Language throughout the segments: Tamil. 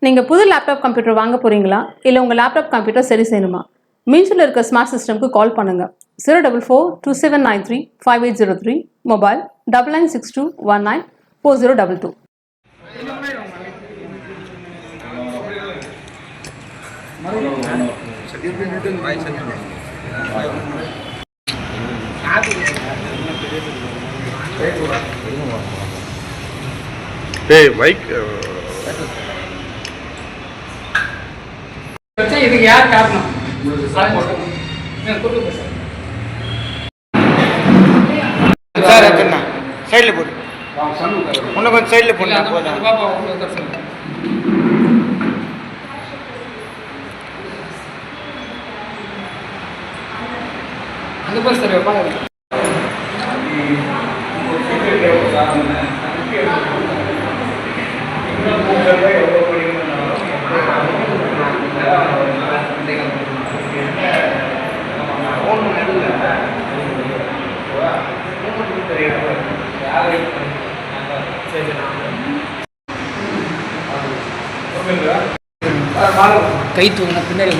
நீங்கள் புது லேப்டாப் கம்ப்யூட்டர் வாங்க போகிறீங்களா இல்லை உங்கள் லேப்டாப் கம்ப்யூட்டர் சரி செய்யணுமா? மீன்ஸில் இருக்க ஸ்மார்ட் சிஸ்டம்க்கு கால் பண்ணுங்கள். 04427935803, மொபைல் 9962194022. இதுக்கு யார் காரணம்? சார் அதுண்ணா சைடில் போடு, இன்னும் கொஞ்சம் சைடில் போடுங்க. அந்த பஸ் சார் கை தூங்கின பின்னாடி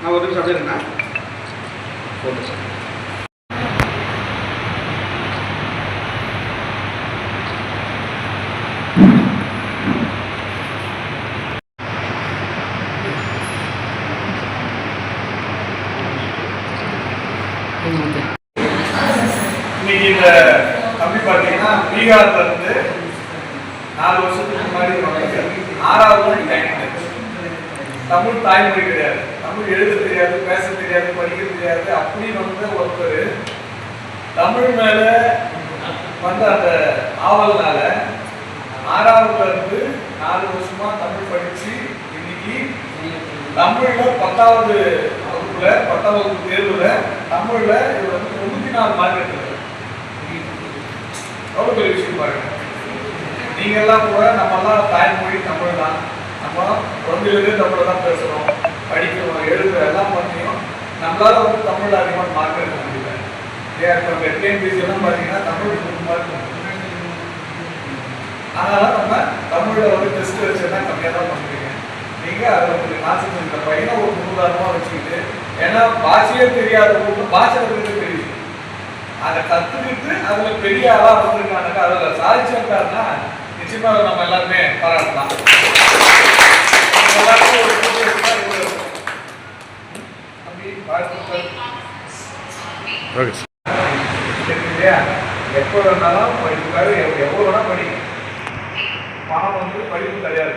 நான் ஒரு நிமிஷம் அப்படியே இருக்கேன். போட்டு சார் இன்னைக்கு இந்த தம்பி பார்த்தீங்கன்னா பீகார்ல இருந்து 4 வருஷத்துக்கு முன்னாடி 6வது டைம் தமிழ் தாய்மொழி கிடையாது, தமிழ் எழுத தெரியாது, பேச தெரியாது, படிக்க தெரியாது. அப்படி வந்த ஒருத்தர் தமிழ் மேல வந்த அந்த ஆவல்னால 6வதுல இருந்து 4 வருஷமா தமிழ் படிச்சு இன்னைக்கு தமிழ்ல 10வது வகுப்புல 10ஆம் வகுப்பு தேர்வுல தமிழ்ல இவர் வந்து 94 மார்க் எடுத்தாரு. ரொம்ப பெரிய விஷயம் பாருங்க. நீங்க எல்லாம் கூட நம்ம எல்லாம் தாய்மொழி தமிழ் தான், நம்ம குழந்தையிலிருந்து தமிழ் தான் பேசுறோம், படிக்கிறோம், எழுதுற எல்லாம் பண்ணியும் நம்மளால வந்து தமிழ்ல அதிகமாக மார்க் எடுக்க முடியல. நம்ம டிஎன்பிஎஸ்சி எல்லாம் பார்த்தீங்கன்னா தமிழ் 100 மார்க். அதனால நம்ம தமிழ்ல வந்து டெஸ்ட் வச்சுன்னா கம்மியாக தான் பண்ணுறீங்க. நீங்க அதில் கொஞ்சம் கான்செப்ட் இந்த பையனை ஒரு முன்னுதாரணமாக வச்சுக்கிட்டு, ஏன்னா பாஷையே தெரியாத பாஷை தெரியும், அதை கற்றுக்கிட்டு அதில் பெரிய ஆளாக வந்திருக்காங்க, அதில் சாதிச்சிருக்காருன்னா நிச்சயமா நம்ம எல்லாருமே பாராட்டலாம். எல்லாருக்கும் ஒரு இல்லையா? எப்போ வேணாலும் படிப்புக்காரு எவ்வளோ வேணா படிக்கும். பணம் வந்து படிப்பு கிடையாது.